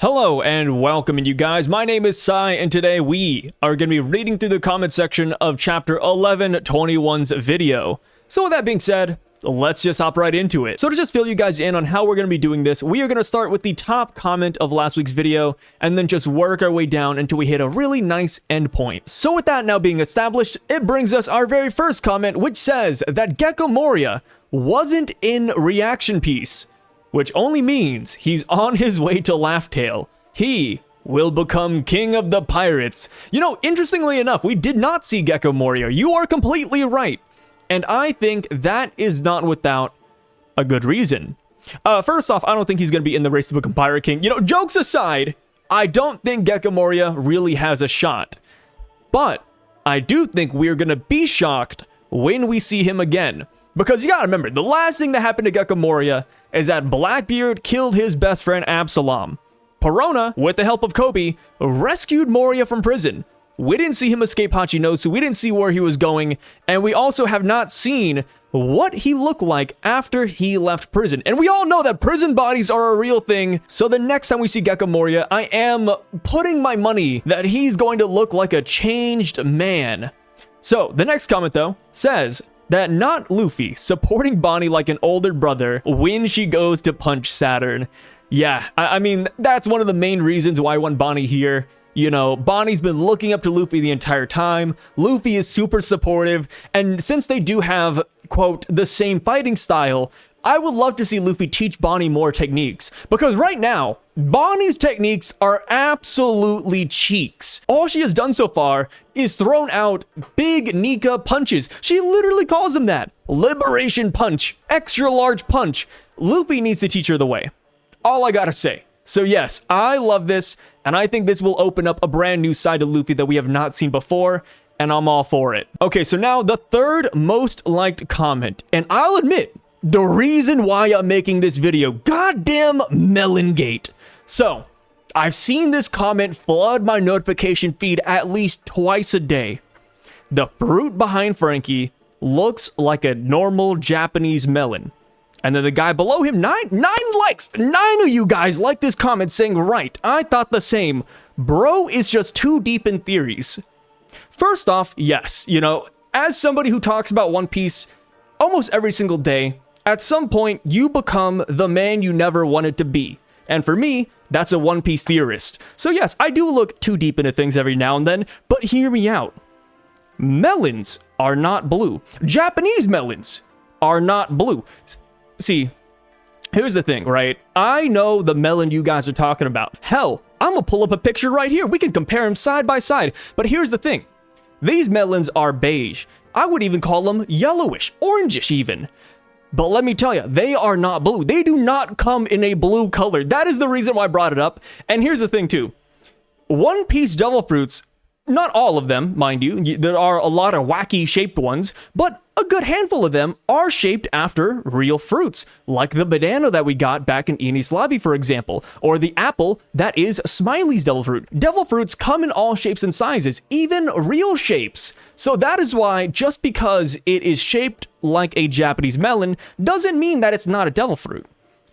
Hello and welcome you guys, my name is Sai and today we are going to be reading through the comment section of chapter 1121's video. So with that being said, let's just hop right into it. So to just fill you guys in on how we're going to be doing this, we are going to start with the top comment of last week's video and then just work our way down until we hit a really nice endpoint. So with that now being established, it brings us our very first comment, which says that Gecko Moria wasn't in reaction piece, which only means he's on his way to Laughtail. He will become king of the pirates. You know, interestingly enough, we did not see Gecko Moria. You are completely right. And I think that is not without a good reason. First off, I don't think he's going to be in the race to become Pirate King. You know, jokes aside, I don't think Gecko Moria really has a shot. But I do think we're going to be shocked when we see him again. Because you gotta remember, the last thing that happened to Gecko Moria is that Blackbeard killed his best friend Absalom. Perona, with the help of Kobe, rescued Moria from prison. We didn't see him escape Hachinosu, we didn't see where he was going, and we also have not seen what he looked like after he left prison. And we all know that prison bodies are a real thing, so the next time we see Gecko Moria, I am putting my money that he's going to look like a changed man. So, the next comment though, says that not Luffy supporting Bonney like an older brother when she goes to punch Saturn. Yeah, I mean, that's one of the main reasons why I want Bonney here. You know, Bonnie's been looking up to Luffy the entire time. Luffy is super supportive, and since they do have, quote, the same fighting style, I would love to see Luffy teach Bonney more techniques. Because right now, Bonnie's techniques are absolutely cheeks. All she has done so far is thrown out big Nika punches. She literally calls them that. Liberation punch, extra large punch. Luffy needs to teach her the way. All I gotta say. So yes, I love this, and I think this will open up a brand new side to Luffy that we have not seen before, and I'm all for it. Okay, so now the third most liked comment, and I'll admit, the reason why I'm making this video, goddamn Melon Gate. So, I've seen this comment flood my notification feed at least twice a day. The fruit behind Frankie looks like a normal Japanese melon. And then the guy below him, nine likes. 9 of you guys like this comment saying, right, I thought the same. Bro is just too deep in theories. First off, yes, you know, as somebody who talks about One Piece almost every single day, at some point you become the man you never wanted to be. And for me, that's a One Piece theorist. So yes, I do look too deep into things every now and then, but hear me out. Melons are not blue. Japanese melons are not blue. See, here's the thing, right? I know the melon you guys are talking about. Hell, I'm gonna pull up a picture right here. We can compare them side by side. But here's the thing. These melons are beige. I would even call them yellowish, orangish even. But let me tell you, they are not blue. They do not come in a blue color. That is the reason why I brought it up. And here's the thing too. One Piece devil fruits, not all of them, mind you. There are a lot of wacky shaped ones, but a good handful of them are shaped after real fruits, like the banana that we got back in Enies Lobby, for example, or the apple that is Smiley's devil fruit. Devil fruits come in all shapes and sizes, even real shapes. So that is why just because it is shaped like a Japanese melon doesn't mean that it's not a devil fruit.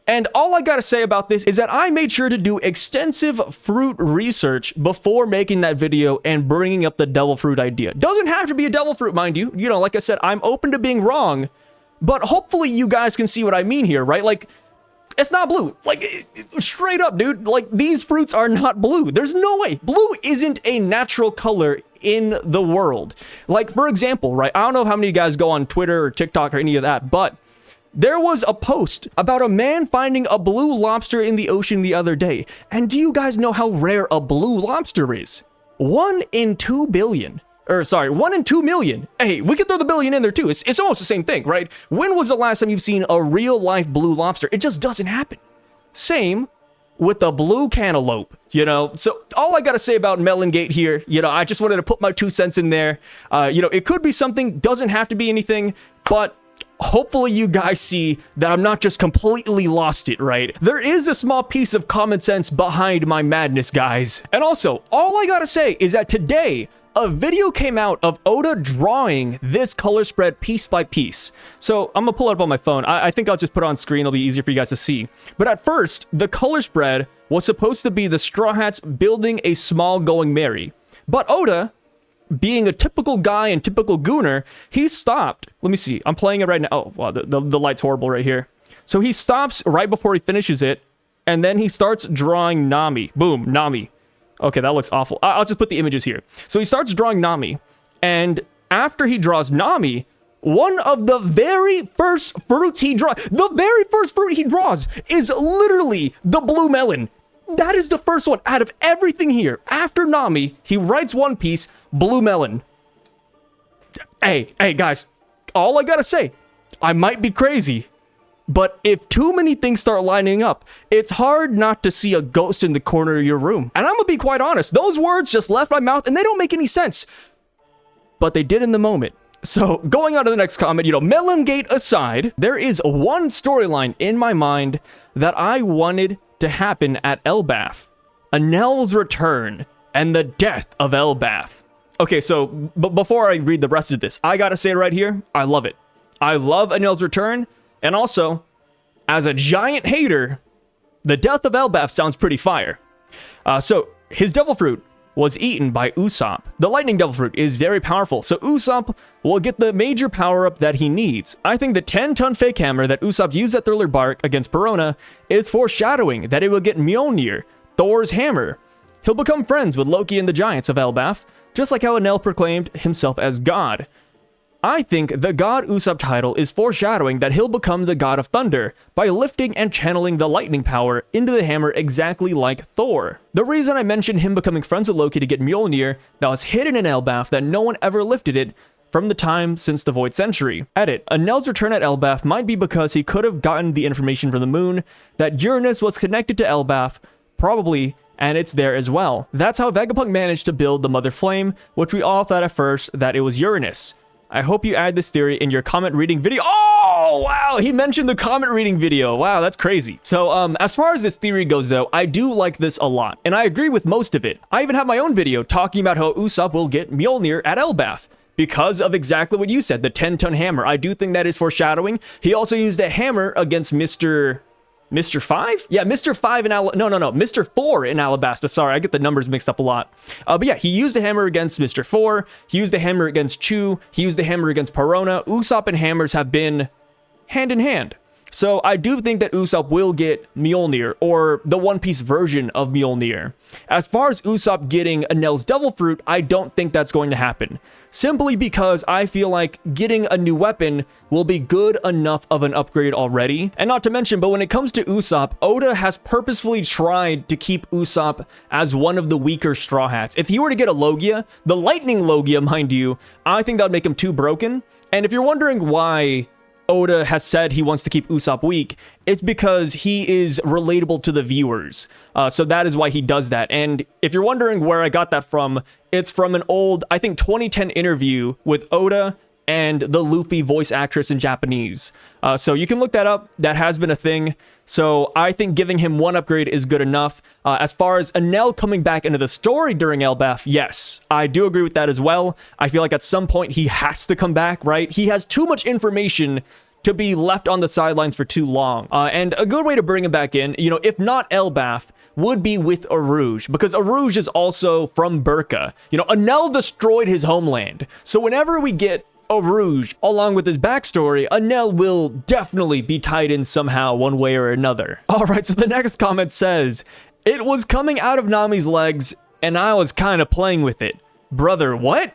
And all I gotta say about this is that I made sure to do extensive fruit research before making that video and bringing up the devil fruit idea. Doesn't have to be a devil fruit, mind you. You know, like I said, I'm open to being wrong, but hopefully you guys can see what I mean here, right? Like, it's not blue. Like, straight up, dude. Like, these fruits are not blue. There's no way. Blue isn't a natural color in the world. Like, for example, right? I don't know how many of you guys go on Twitter or TikTok or any of that, but there was a post about a man finding a blue lobster in the ocean the other day. And do you guys know how rare a blue lobster is? 1 in 2 billion. Or sorry, 1 in 2 million. Hey, we could throw the billion in there too. It's almost the same thing, right? When was the last time you've seen a real life blue lobster? It just doesn't happen. Same with the blue cantaloupe, you know? So all I gotta say about Melon Gate here, you know, I just wanted to put my 2 cents in there. You know, it could be something, doesn't have to be anything, but hopefully you guys see that I'm not just completely lost it, right? There is a small piece of common sense behind my madness, guys. And also, all I gotta say is that today, a video came out of Oda drawing this color spread piece by piece. So I'm gonna pull it up on my phone. I think I'll just put it on screen. It'll be easier for you guys to see. But at first, the color spread was supposed to be the Straw Hats building a small Going Merry. But Oda, being a typical guy and typical gooner, he stopped. Let me see. I'm playing it right now. Oh, wow, the light's horrible right here. So he stops right before he finishes it, and then he starts drawing Nami. Boom, Nami. Okay, that looks awful. I'll just put the images here. So he starts drawing Nami, and after he draws Nami, one of the very first fruits he draws, the very first fruit he draws is literally the blue melon. That is the first one out of everything here. After Nami, he writes one piece, blue melon. Hey, guys, all I gotta say, I might be crazy, but if too many things start lining up, it's hard not to see a ghost in the corner of your room. And I'm gonna be quite honest, those words just left my mouth and they don't make any sense. But they did in the moment. So going on to the next comment, Melon Gate aside, there is one storyline in my mind that I wanted to happen at Elbaf. Enel's return and the death of Elbaf. Okay, so before I read the rest of this, I gotta say right here, I love it. I love Enel's return. And also, as a giant hater, the death of Elbaf sounds pretty fire. So, his devil fruit was eaten by Usopp. The lightning devil fruit is very powerful, so Usopp will get the major power-up that he needs. I think the 10-ton fake hammer that Usopp used at Thriller Bark against Perona is foreshadowing that it will get Mjolnir, Thor's hammer. He'll become friends with Loki and the giants of Elbaf, just like how Enel proclaimed himself as God. I think the God Usopp title is foreshadowing that he'll become the God of Thunder by lifting and channeling the lightning power into the hammer exactly like Thor. The reason I mentioned him becoming friends with Loki to get Mjolnir that was hidden in Elbaf that no one ever lifted it from the time since the Void Century. Edit, Enel's return at Elbaf might be because he could have gotten the information from the moon that Uranus was connected to Elbaf, probably, and it's there as well. That's how Vegapunk managed to build the Mother Flame, which we all thought at first that it was Uranus. I hope you add this theory in your comment reading video. Oh, wow, he mentioned the comment reading video. Wow, that's crazy. So, as far as this theory goes, though, I do like this a lot, and I agree with most of it. I even have my own video talking about how Usopp will get Mjolnir at Elbaf because of exactly what you said, the 10-ton hammer. I do think that is foreshadowing. He also used a hammer against Mr. 5? Yeah, Mr. 5 in Mr. 4 in Alabasta. Sorry, I get the numbers mixed up a lot. But yeah, he used a hammer against Mr. 4. He used a hammer against Chu. He used a hammer against Perona. Usopp and hammers have been hand in hand. So I do think that Usopp will get Mjolnir, or the One Piece version of Mjolnir. As far as Usopp getting Enel's Devil Fruit, I don't think that's going to happen. Simply because I feel like getting a new weapon will be good enough of an upgrade already. And not to mention, but when it comes to Usopp, Oda has purposefully tried to keep Usopp as one of the weaker Straw Hats. If he were to get a Logia, the Lightning Logia, mind you, I think that would make him too broken. And if you're wondering why Oda has said he wants to keep Usopp weak, it's because he is relatable to the viewers. So that is why he does that. And if you're wondering where I got that from, it's from an old, I think 2010 interview with Oda and the Luffy voice actress in Japanese. So you can look that up. That has been a thing. So I think giving him one upgrade is good enough. As far as Enel coming back into the story during Elbaf, yes, I do agree with that as well. I feel like at some point he has to come back, right? He has too much information to be left on the sidelines for too long. And a good way to bring him back in, if not Elbaf, would be with Arouge, because Arouge is also from Burka. Enel destroyed his homeland. So whenever we get Arouge, along with his backstory, Enel will definitely be tied in somehow, one way or another. All right, so the next comment says, "It was coming out of Nami's legs, and I was kind of playing with it." Brother, what?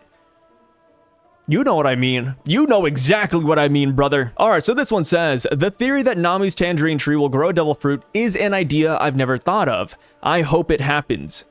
You know what I mean. You know exactly what I mean, brother. All right, so this one says, "The theory that Nami's tangerine tree will grow devil fruit is an idea I've never thought of. I hope it happens."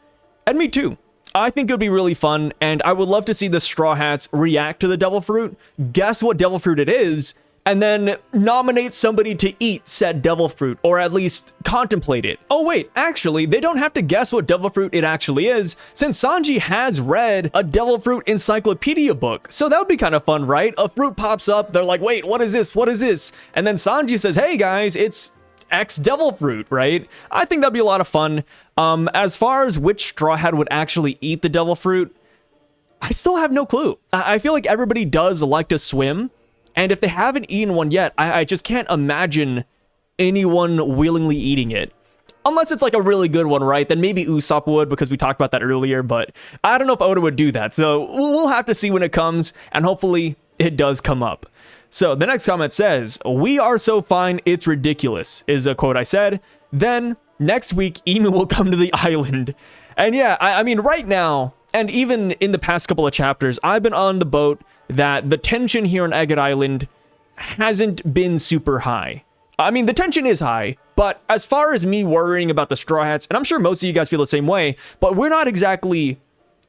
And me too. I think it would be really fun, and I would love to see the Straw Hats react to the devil fruit, guess what devil fruit it is, and then nominate somebody to eat said devil fruit, or at least contemplate it. Oh wait, actually, they don't have to guess what devil fruit it actually is, since Sanji has read a devil fruit encyclopedia book. So that would be kind of fun, right? A fruit pops up, they're like, wait, what is this? What is this? And then Sanji says, hey guys, it's X devil fruit, right? I think that'd be a lot of fun. As far as which Straw Hat would actually eat the devil fruit, I still have no clue. I feel like everybody does like to swim, and if they haven't eaten one yet, I just can't imagine anyone willingly eating it. Unless it's like a really good one, right? Then maybe Usopp would, because we talked about that earlier, but I don't know if Oda would do that. So we'll have to see when it comes, and hopefully it does come up. So the next comment says, "We are so fine, it's ridiculous," is a quote I said. Then next week, Emu will come to the island. And yeah, I mean, right now, and even in the past couple of chapters, I've been on the boat that the tension here on Egghead Island hasn't been super high. I mean, the tension is high, but as far as me worrying about the Straw Hats, and I'm sure most of you guys feel the same way, but we're not exactly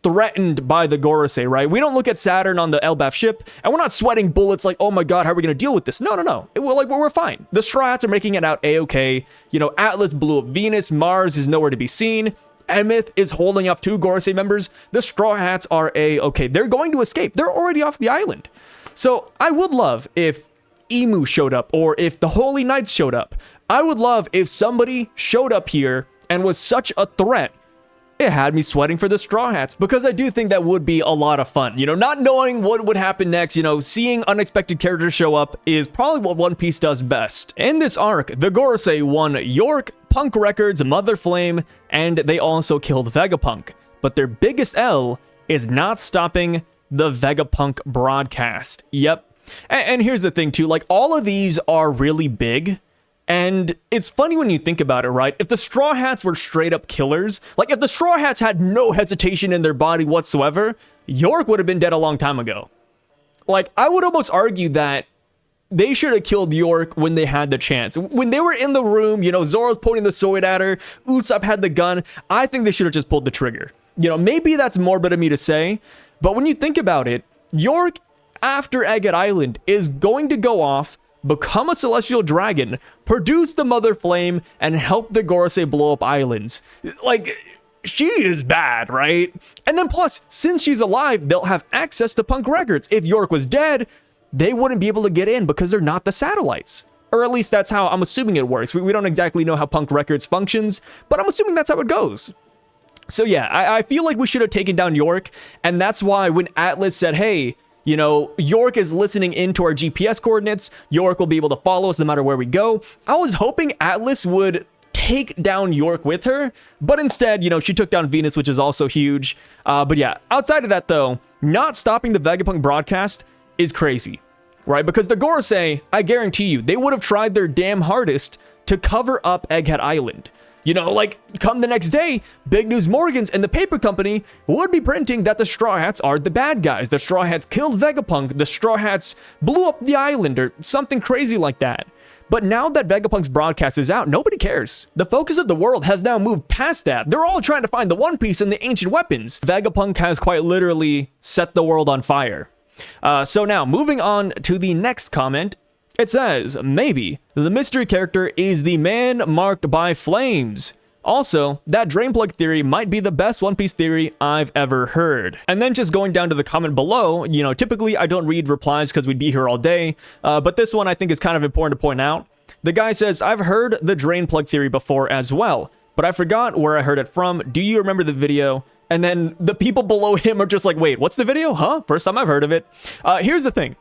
threatened by the Gorosei, right? We don't look at Saturn on the Elbaf ship, and we're not sweating bullets like, oh my god, how are we going to deal with this? No. We're fine. The Straw Hats are making it out A-okay. You know, Atlas blew up Venus, Mars is nowhere to be seen. Emeth is holding off 2 Gorosei members. The Straw Hats are A-okay. They're going to escape. They're already off the island. So I would love if Emu showed up, or if the Holy Knights showed up. I would love if somebody showed up here and was such a threat. It had me sweating for the Straw Hats, because I do think that would be a lot of fun. You know, not knowing what would happen next, you know, seeing unexpected characters show up is probably what One Piece does best. In this arc, the Gorosei won York, Punk Records, Mother Flame, and they also killed Vegapunk. But their biggest L is not stopping the Vegapunk broadcast. Yep. And here's the thing too, like, all of these are really big. And it's funny when you think about it, right? If the Straw Hats were straight up killers, like if the Straw Hats had no hesitation in their body whatsoever, York would have been dead a long time ago. Like, I would almost argue that they should have killed York when they had the chance. When they were in the room, you know, Zoro's pointing the sword at her, Usopp had the gun, I think they should have just pulled the trigger. You know, maybe that's morbid of me to say, but when you think about it, York, after Egghead Island, is going to go off, become a celestial dragon, produce the Mother Flame, and help the Gorosei blow up islands. Like, she is bad, right? And then plus, since she's alive, they'll have access to Punk Records. If York was dead, they wouldn't be able to get in because they're not the satellites. Or at least that's how I'm assuming it works. We don't exactly know how Punk Records functions, but I'm assuming that's how it goes. So yeah, I feel like we should have taken down York, and that's why when Atlas said, hey, you know, York is listening into our GPS coordinates, York will be able to follow us no matter where we go, I was hoping Atlas would take down York with her, but instead, you know, she took down Venus, which is also huge. But yeah, outside of that though, not stopping the Vegapunk broadcast is crazy, right? Because the Gorosei, I guarantee you, they would have tried their damn hardest to cover up Egghead Island. You know, like, come the next day, Big News Morgans and the paper company would be printing that the Straw Hats are the bad guys. The Straw Hats killed Vegapunk. The Straw Hats blew up the island, or something crazy like that. But now that Vegapunk's broadcast is out, nobody cares. The focus of the world has now moved past that. They're all trying to find the One Piece and the ancient weapons. Vegapunk has quite literally set the world on fire. So now, moving on to the next comment. It says, maybe the mystery character is the man marked by flames. Also, that drain plug theory might be the best One Piece theory I've ever heard. And then just going down to the comment below, you know, typically I don't read replies because we'd be here all day, but this one I think is kind of important to point out. The guy says, I've heard the drain plug theory before as well, but I forgot where I heard it from. Do you remember the video? And then the people below him are just like, wait, what's the video? Huh? First time I've heard of it. Here's the thing.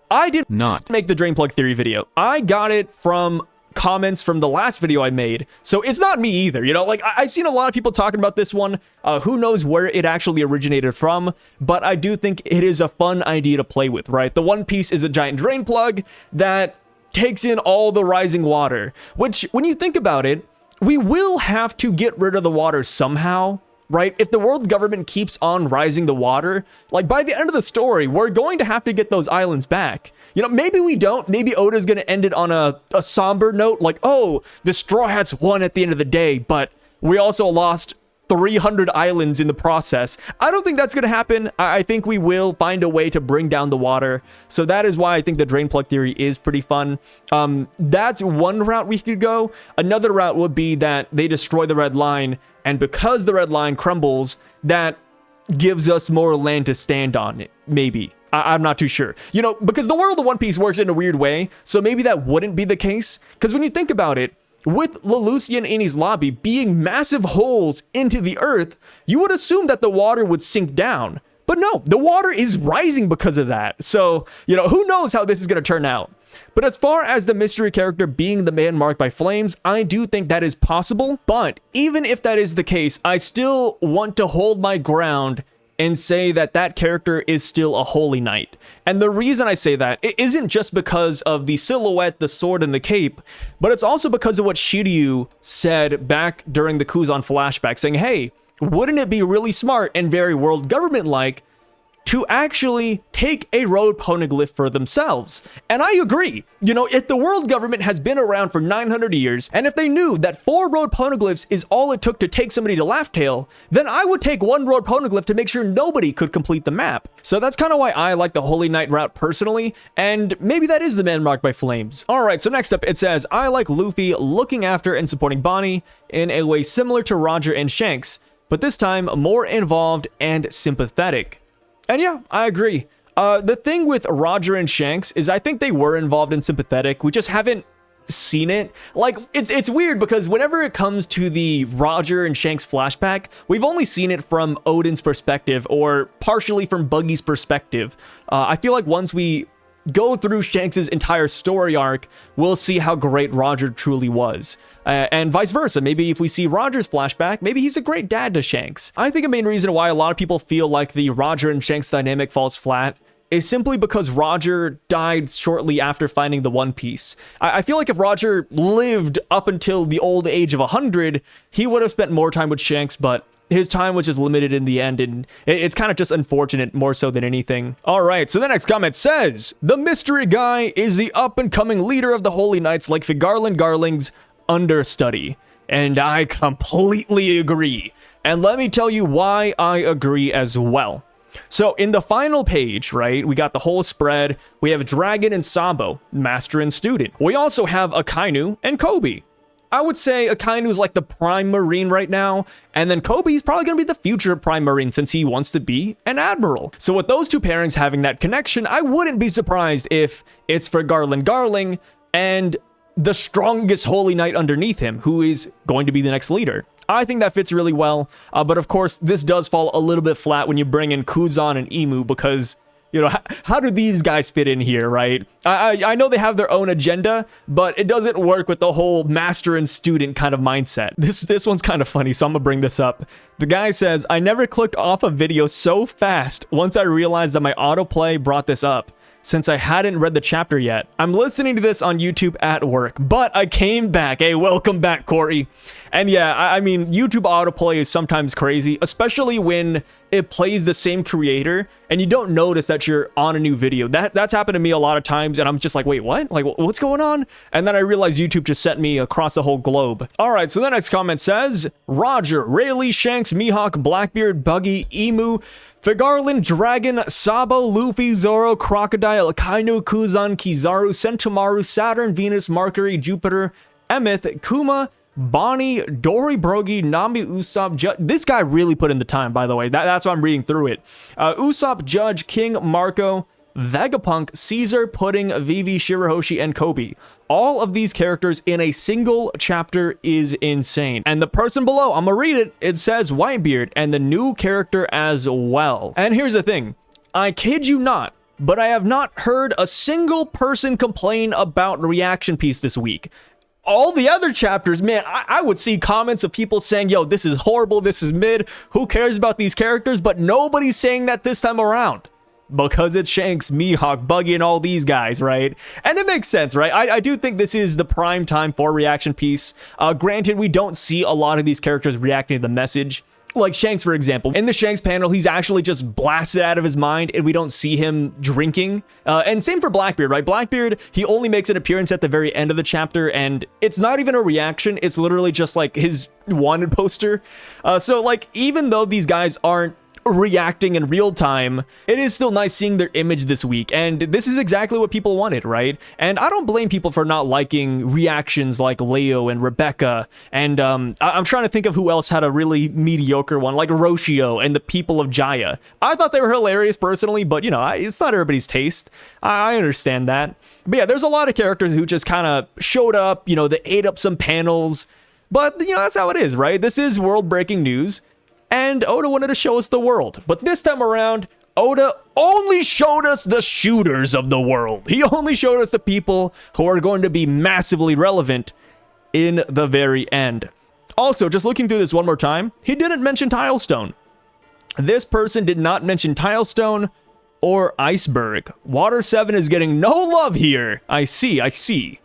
I did not make the drain plug theory video. I got it from comments from the last video I made. So it's not me either. You know, like, I've seen a lot of people talking about this one. Who knows where it actually originated from, but I do think it is a fun idea to play with, right? The One Piece is a giant drain plug that takes in all the rising water, which when you think about it, we will have to get rid of the water somehow. Right? If the world government keeps on rising the water, like by the end of the story, we're going to have to get those islands back. You know, maybe we don't. Maybe Oda's going to end it on a somber note, like, oh, the Straw Hats won at the end of the day, but we also lost 300 islands in the process. I don't think that's going to happen. I think we will find a way to bring down the water. So that is why I think the drain plug theory is pretty fun. That's one route we could go. Another route would be that they destroy the red line, and because the red line crumbles, that gives us more land to stand on, maybe. I'm not too sure. You know, because the world of One Piece works in a weird way, so maybe that wouldn't be the case. Because when you think about it, with Lelouch and Enies Lobby being massive holes into the earth, you would assume that the water would sink down. But no, the water is rising because of that. So, you know, who knows how this is going to turn out. But as far as the mystery character being the man marked by flames, I do think that is possible. But even if that is the case, I still want to hold my ground and say that that character is still a Holy Knight. And the reason I say that, it isn't just because of the silhouette, the sword, and the cape, but it's also because of what Shiryu said back during the Kuzan flashback, saying, hey, wouldn't it be really smart and very world government-like to actually take a road poneglyph for themselves? And I agree. You know, if the world government has been around for 900 years, and if they knew that 4 road poneglyphs is all it took to take somebody to Laugh Tale, then I would take 1 road poneglyph to make sure nobody could complete the map. So that's kind of why I like the Holy Knight route personally, and maybe that is the man marked by flames. Alright, so next up it says, I like Luffy looking after and supporting Bonney in a way similar to Roger and Shanks, but this time more involved and sympathetic. And yeah, I agree. The thing with Roger and Shanks is I think they were involved in sympathetic. We just haven't seen it. Like, it's weird because whenever it comes to the Roger and Shanks flashback, we've only seen it from Odin's perspective or partially from Buggy's perspective. I feel like once we go through Shanks' entire story arc, we'll see how great Roger truly was. And vice versa. Maybe if we see Roger's flashback, maybe he's a great dad to Shanks. I think a main reason why a lot of people feel like the Roger and Shanks dynamic falls flat is simply because Roger died shortly after finding the One Piece. I feel like if Roger lived up until the old age of 100, he would have spent more time with Shanks, but his time was just limited in the end, and it's kind of just unfortunate more so than anything. All right, so the next comment says, the mystery guy is the up-and-coming leader of the Holy Knights like Figarland Garling's understudy. And I completely agree. And let me tell you why I agree as well. So in the final page, right, we got the whole spread. We have Dragon and Sabo, master and student. We also have Akainu and Kobe. I would say Akainu's like the prime marine right now, and then Kobe's probably going to be the future prime marine since he wants to be an admiral. So with those two pairings having that connection, I wouldn't be surprised if it's for Garland Garling and the strongest Holy Knight underneath him, who is going to be the next leader. I think that fits really well, but of course, this does fall a little bit flat when you bring in Kuzan and Emu because, you know, how do these guys fit in here, right? I know they have their own agenda, but it doesn't work with the whole master and student kind of mindset. This one's kind of funny, so I'm gonna bring this up. The guy says, I never clicked off a video so fast once I realized that my autoplay brought this up, since I hadn't read the chapter yet. I'm listening to this on YouTube at work, but I came back. Hey, welcome back, Corey. And yeah, I mean, YouTube autoplay is sometimes crazy, especially when it plays the same creator and you don't notice that you're on a new video. That's happened to me a lot of times, and I'm just like, wait, what? Like, what's going on? And then I realized YouTube just sent me across the whole globe. All right, so the next comment says, Roger, Rayleigh, Shanks, Mihawk, Blackbeard, Buggy, Emu, Figarland, Dragon, Sabo, Luffy, Zoro, Crocodile, Akainu, Kuzan, Kizaru, Sentomaru, Saturn, Venus, Mercury, Jupiter, Emeth, Kuma, Bonney, Dory, Brogy, Nami, Usopp, this guy really put in the time, by the way. That's why I'm reading through it. Usopp, Judge, King, Marco, Vegapunk, Caesar, Pudding, Vivi, Shirahoshi, and Kobe. All of these characters in a single chapter is insane. And the person below, I'm gonna read it, it says Whitebeard, and the new character as well. And here's the thing, I kid you not, but I have not heard a single person complain about reaction piece this week. All the other chapters, man, I would see comments of people saying, yo, this is horrible, this is mid, who cares about these characters? But nobody's saying that this time around. Because it's Shanks, Mihawk, Buggy, and all these guys, right? And it makes sense, right? I do think this is the prime time for reaction piece. Granted, we don't see a lot of these characters reacting to the message. Like Shanks, for example. In the Shanks panel, he's actually just blasted out of his mind and we don't see him drinking. And same for Blackbeard, right? Blackbeard, he only makes an appearance at the very end of the chapter and it's not even a reaction. It's literally just like his wanted poster. So like, even though these guys aren't reacting in real time, it is still nice seeing their image this week, and this is exactly what people wanted, right? And I don't blame people for not liking reactions like Leo and Rebecca, and I'm trying to think of who else had a really mediocre one, like Roshio and the people of Jaya. I thought they were hilarious personally, but you know, it's not everybody's taste. I understand that. But yeah, there's a lot of characters who just kind of showed up, you know, they ate up some panels, but you know, that's how it is, right? This is world-breaking news. And Oda wanted to show us the world. But this time around, Oda only showed us the shooters of the world. He only showed us the people who are going to be massively relevant in the very end. Also, just looking through this one more time, he didn't mention Tilestone. This person did not mention Tilestone or Iceberg. Water 7 is getting no love here. I see.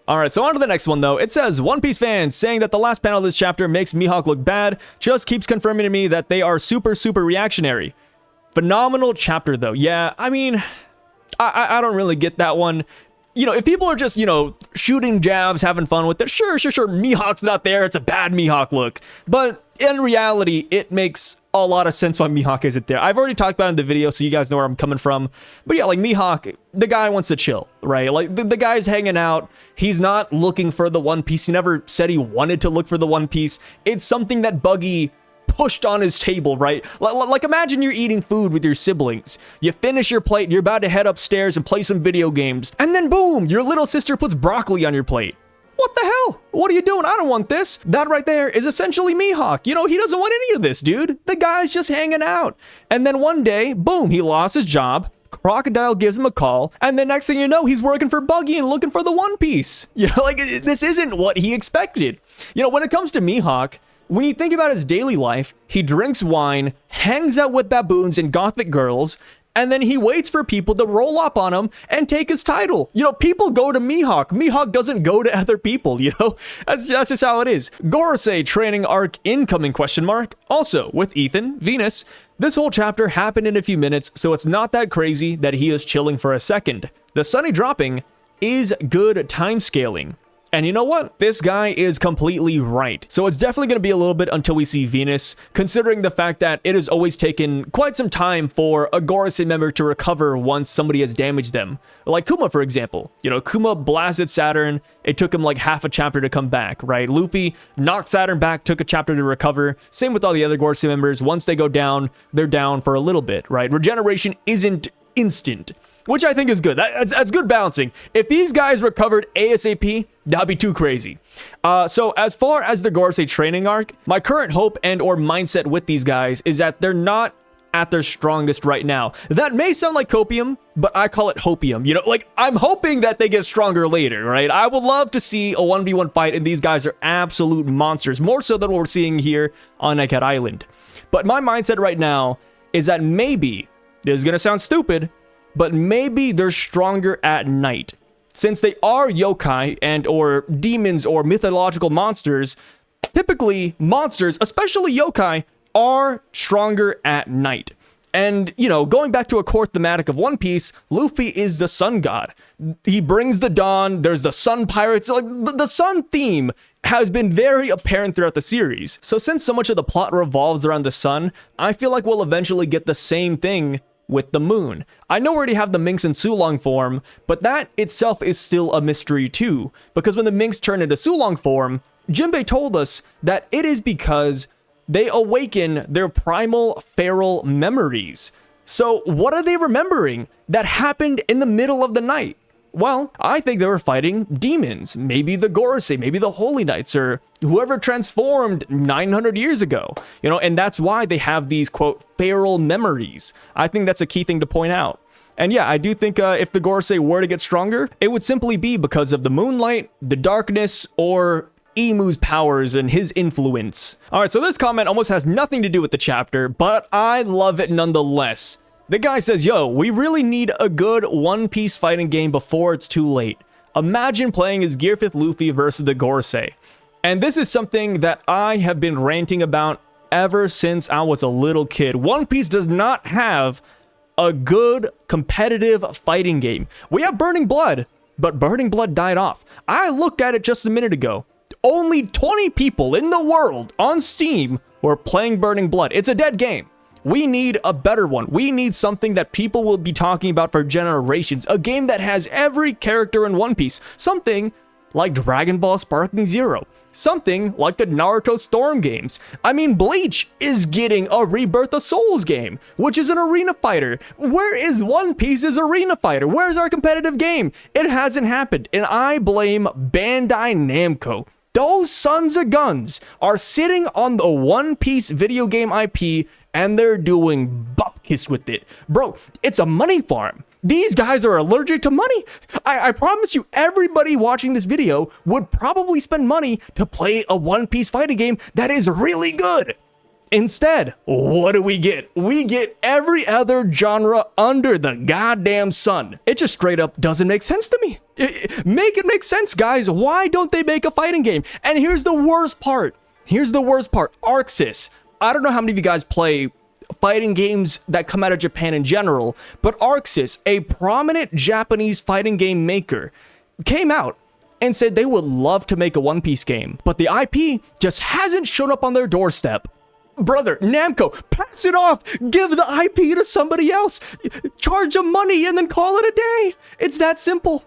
Alright, so on to the next one though. It says, One Piece fans saying that the last panel of this chapter makes Mihawk look bad just keeps confirming to me that they are super reactionary. Phenomenal chapter though. Yeah, I mean, I don't really get that one. You know, if people are just, you know, shooting jabs, having fun with it, sure, Mihawk's not there, it's a bad Mihawk look. But in reality, it makes a lot of sense why Mihawk isn't there. I've already talked about it in the video, so you guys know where I'm coming from. But yeah, like Mihawk, the guy wants to chill, right? Like the guy's hanging out. He's not looking for the One Piece. He never said he wanted to look for the One Piece. It's something that Buggy pushed on his table, right? Like imagine you're eating food with your siblings. You finish your plate, you're about to head upstairs and play some video games, and then boom, your little sister puts broccoli on your plate. What the hell? What are you doing? I don't want this. That right there is essentially Mihawk. You know, he doesn't want any of this, dude. The guy's just hanging out. And then one day, boom, he lost his job. Crocodile gives him a call. And the next thing you know, he's working for Buggy and looking for the One Piece. You know, like this isn't what he expected. You know, when it comes to Mihawk, when you think about his daily life, he drinks wine, hangs out with baboons and gothic girls, and then he waits for people to roll up on him and take his title. You know, people go to Mihawk. Mihawk doesn't go to other people, you know? That's just how it is. Gorosei training arc incoming ? Also, with Ethan, Venus, this whole chapter happened in a few minutes, so it's not that crazy that he is chilling for a second. The sunny dropping is good time scaling. And you know what? This guy is completely right. So it's definitely going to be a little bit until we see Venus, considering the fact that it has always taken quite some time for a Gorosei member to recover once somebody has damaged them. Like Kuma, for example. You know, Kuma blasted Saturn. It took him like half a chapter to come back, right? Luffy knocked Saturn back, took a chapter to recover. Same with all the other Gorosei members. Once they go down, they're down for a little bit, right? Regeneration isn't instant, which I think is good. That's good balancing. If these guys recovered ASAP, that'd be too crazy. So as far as the Gorosei training arc, my current hope and or mindset with these guys is that they're not at their strongest right now. That may sound like copium, but I call it hopium. You know, like I'm hoping that they get stronger later, right? I would love to see a 1v1 fight and these guys are absolute monsters, more so than what we're seeing here on Egghead Island. But my mindset right now is that maybe, this is gonna sound stupid, but maybe they're stronger at night. Since they are yokai and or demons or mythological monsters, typically monsters, especially yokai, are stronger at night. And, you know, going back to a core thematic of One Piece, Luffy is the sun god. He brings the dawn, there's the sun pirates, like the sun theme has been very apparent throughout the series. So since so much of the plot revolves around the sun, I feel like we'll eventually get the same thing with the moon. I know we already have the Minks in Sulong form, but that itself is still a mystery too, because when the Minks turn into Sulong form, Jinbei told us that it is because they awaken their primal feral memories. So what are they remembering that happened in the middle of the night? Well, I think they were fighting demons, maybe the Gorosei, maybe the Holy Knights, or whoever transformed 900 years ago, you know, and that's why they have these, quote, feral memories. I think that's a key thing to point out. And yeah, I do think if the Gorosei were to get stronger, it would simply be because of the moonlight, the darkness, or Emu's powers and his influence. All right, so this comment almost has nothing to do with the chapter, but I love it nonetheless. The guy says, yo, we really need a good One Piece fighting game before it's too late. Imagine playing as Gear 5th Luffy versus the Gorosei. And this is something that I have been ranting about ever since I was a little kid. One Piece does not have a good competitive fighting game. We have Burning Blood, but Burning Blood died off. I looked at it just a minute ago. Only 20 people in the world on Steam were playing Burning Blood. It's a dead game. We need a better one. We need something that people will be talking about for generations. A game that has every character in One Piece. Something like Dragon Ball Sparking Zero. Something like the Naruto Storm games. I mean, Bleach is getting a Rebirth of Souls game, which is an arena fighter. Where is One Piece's arena fighter? Where's our competitive game? It hasn't happened, and I blame Bandai Namco. Those sons of guns are sitting on the One Piece video game IP, and they're doing bupkis with it. Bro, it's a money farm. These guys are allergic to money. I promise you, everybody watching this video would probably spend money to play a One Piece fighting game that is really good. Instead, what do we get? We get every other genre under the goddamn sun. It just straight up doesn't make sense to me. Make it make sense, guys. Why don't they make a fighting game? And here's the worst part. Arxis. I don't know how many of you guys play fighting games that come out of Japan in general, but Arxis, a prominent Japanese fighting game maker, came out and said they would love to make a One Piece game, but the IP just hasn't shown up on their doorstep. Brother, Namco, pass it off. Give the IP to somebody else. Charge them money and then call it a day. It's that simple.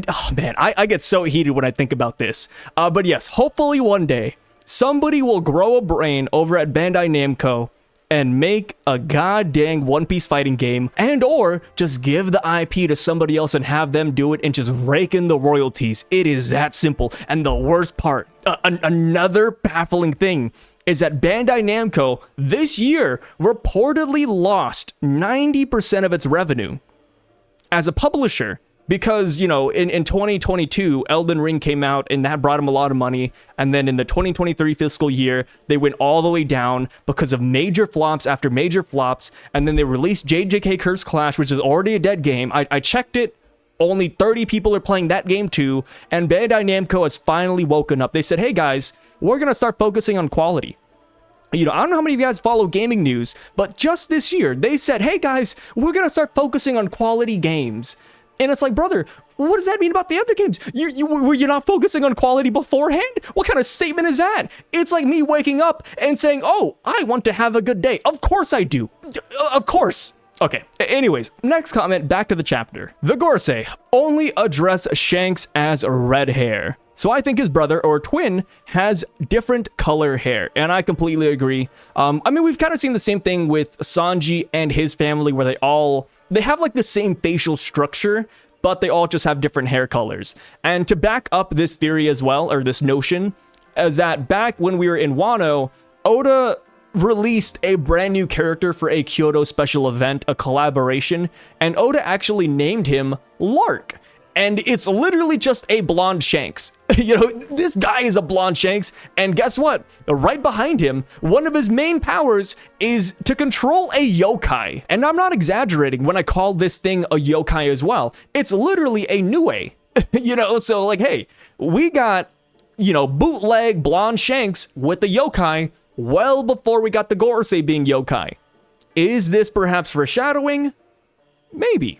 Oh man, I get so heated when I think about this. But yes, hopefully one day somebody will grow a brain over at Bandai Namco and make a goddamn One Piece fighting game, and or just give the IP to somebody else and have them do it and just rake in the royalties. It is that simple. And the worst part, another baffling thing, is that Bandai Namco this year reportedly lost 90% of its revenue as a publisher. Because, you know, in 2022, Elden Ring came out and that brought them a lot of money. And then in the 2023 fiscal year, they went all the way down because of major flops after major flops. And then they released JJK Curse Clash, which is already a dead game. I checked it. Only 30 people are playing that game too. And Bandai Namco has finally woken up. They said, hey guys, we're going to start focusing on quality. You know, I don't know how many of you guys follow gaming news, but just this year, they said, hey guys, we're going to start focusing on quality games. And it's like, brother, what does that mean about the other games? Were you not focusing on quality beforehand? What kind of statement is that? It's like me waking up and saying, oh, I want to have a good day. Of course I do. Of course. Okay, anyways, next comment, back to the chapter. The Gorosei only address Shanks as red hair. So I think his brother or twin has different color hair, and I completely agree. I mean, we've kind of seen the same thing with Sanji and his family where they have like the same facial structure, but they all just have different hair colors. And to back up this theory as well, or this notion, is that back when we were in Wano, Oda released a brand new character for a Kyoto special event, a collaboration, and Oda actually named him Lark. And it's literally just a blonde Shanks. You know, this guy is a blonde Shanks, and guess what? Right behind him, one of his main powers is to control a yokai. And I'm not exaggerating when I call this thing a yokai as well. It's literally a Nue. You know, so like, hey, we got, you know, bootleg blonde Shanks with the yokai well before we got the Gorosei being yokai. Is this perhaps foreshadowing? Maybe.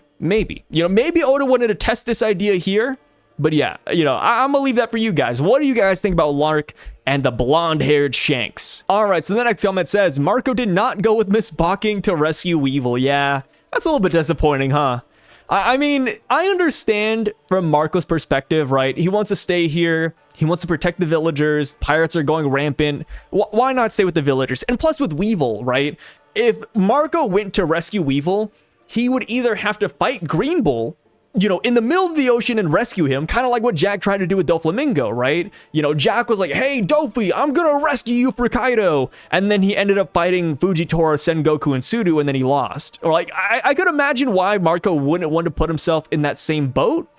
You know, maybe Oda wanted to test this idea here, but yeah, you know, I'm gonna leave that for you guys. What do you guys think about Lark and the blonde-haired Shanks? All right, so the next comment says, Marco did not go with Miss Balking to rescue Weevil. Yeah, that's a little bit disappointing, huh? I mean, I understand from Marco's perspective, right? He wants to stay here. He wants to protect the villagers. Pirates are going rampant. Why not stay with the villagers? And plus with Weevil, right? If Marco went to rescue Weevil, he would either have to fight Green Bull, you know, in the middle of the ocean and rescue him, kind of like what Jack tried to do with Doflamingo, right? You know, Jack was like, hey, Dofi, I'm gonna rescue you for Kaido. And then he ended up fighting Fujitora, Sengoku, and Sudo, and then he lost. Or like, I could imagine why Marco wouldn't want to put himself in that same boat.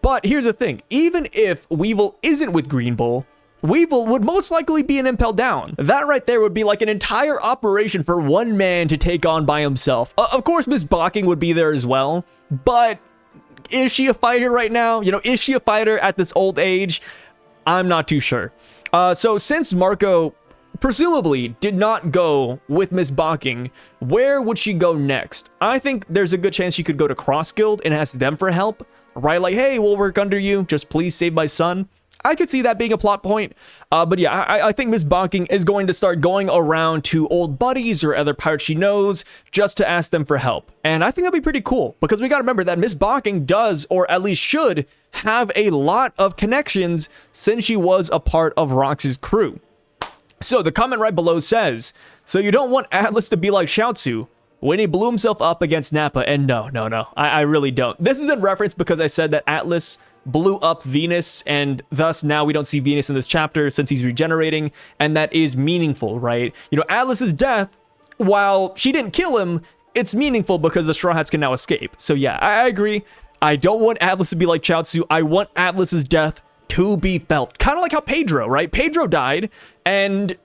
But here's the thing, even if Weevil isn't with Green Bull, Weevil would most likely be an Impel Down. That right there would be like an entire operation for one man to take on by himself. Of course, Miss Balking would be there as well, but is she a fighter right now? You know, is she a fighter at this old age? I'm not too sure. So since Marco presumably did not go with Miss Bocking, where would she go next? I think there's a good chance she could go to Cross Guild and ask them for help, right? Like, hey, we'll work under you, just please save my son. I could see that being a plot point. But yeah, I think Miss Bocking is going to start going around to old buddies or other pirates she knows just to ask them for help. And I think that'd be pretty cool, because we got to remember that Miss Bocking does, or at least should, have a lot of connections since she was a part of Rox's crew. So the comment right below says, so you don't want Atlas to be like Chaozu when he blew himself up against Nappa. And no, I really don't. This is in reference because I said that Atlas blew up Venus, and thus now we don't see Venus in this chapter since he's regenerating, and that is meaningful, right? You know, Atlas's death, while she didn't kill him, it's meaningful because the Straw Hats can now escape. So yeah, I agree. I don't want Atlas to be like Chaozu. I want Atlas's death to be felt. Kind of like how Pedro, right? Pedro died, and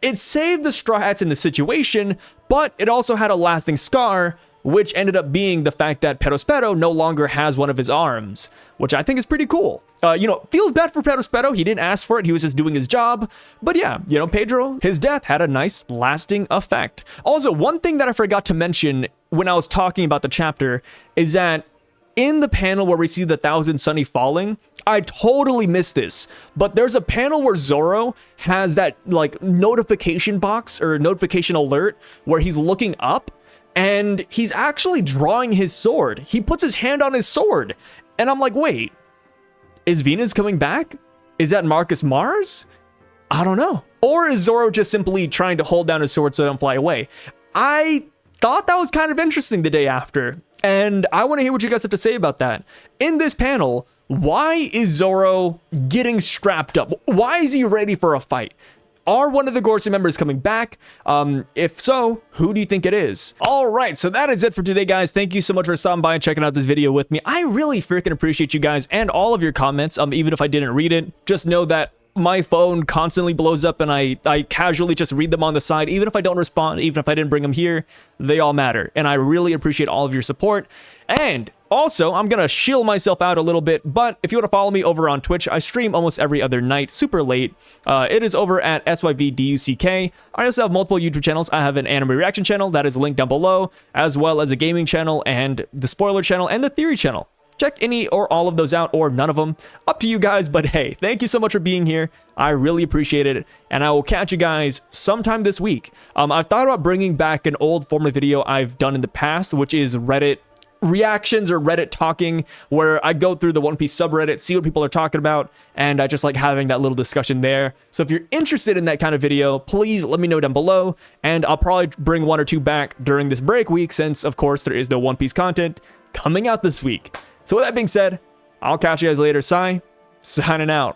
it saved the Straw Hats in the situation, but it also had a lasting scar, which ended up being the fact that Perospero no longer has one of his arms, which I think is pretty cool. You know, feels bad for Perospero. He didn't ask for it. He was just doing his job. But yeah, you know, Pedro, his death had a nice lasting effect. Also, one thing that I forgot to mention when I was talking about the chapter is that in the panel where we see the Thousand Sunny falling, I totally missed this, but there's a panel where Zoro has that like notification box or notification alert where he's looking up, and he's actually drawing his sword. He puts his hand on his sword. And I'm like, wait, is Venus coming back? Is that Marcus Mars? I don't know. Or is Zoro just simply trying to hold down his sword so it don't fly away? I thought that was kind of interesting the day after, and I want to hear what you guys have to say about that. In this panel, why is Zoro getting strapped up? Why is he ready for a fight? Are one of the Gorosei members coming back? If so, who do you think it is? All right, so that is it for today, guys. Thank you so much for stopping by and checking out this video with me. I really freaking appreciate you guys and all of your comments. Even if I didn't read it, just know that my phone constantly blows up and I casually just read them on the side. Even if I don't respond, even if I didn't bring them here, they all matter. And I really appreciate all of your support. And also, I'm going to shield myself out a little bit, but if you want to follow me over on Twitch, I stream almost every other night, super late. It is over at SYVDUCK. I also have multiple YouTube channels. I have an anime reaction channel that is linked down below, as well as a gaming channel and the spoiler channel and the theory channel. Check any or all of those out, or none of them. Up to you guys, but hey, thank you so much for being here. I really appreciate it, and I will catch you guys sometime this week. I've thought about bringing back an old form of video I've done in the past, which is Reddit reactions or Reddit talking, where I go through the One Piece subreddit, see what people are talking about, and I just like having that little discussion there. So if you're interested in that kind of video, please let me know down below, and I'll probably bring one or two back during this break week, since of course there is no One Piece content coming out this week. So with that being said, I'll catch you guys later. Signing out.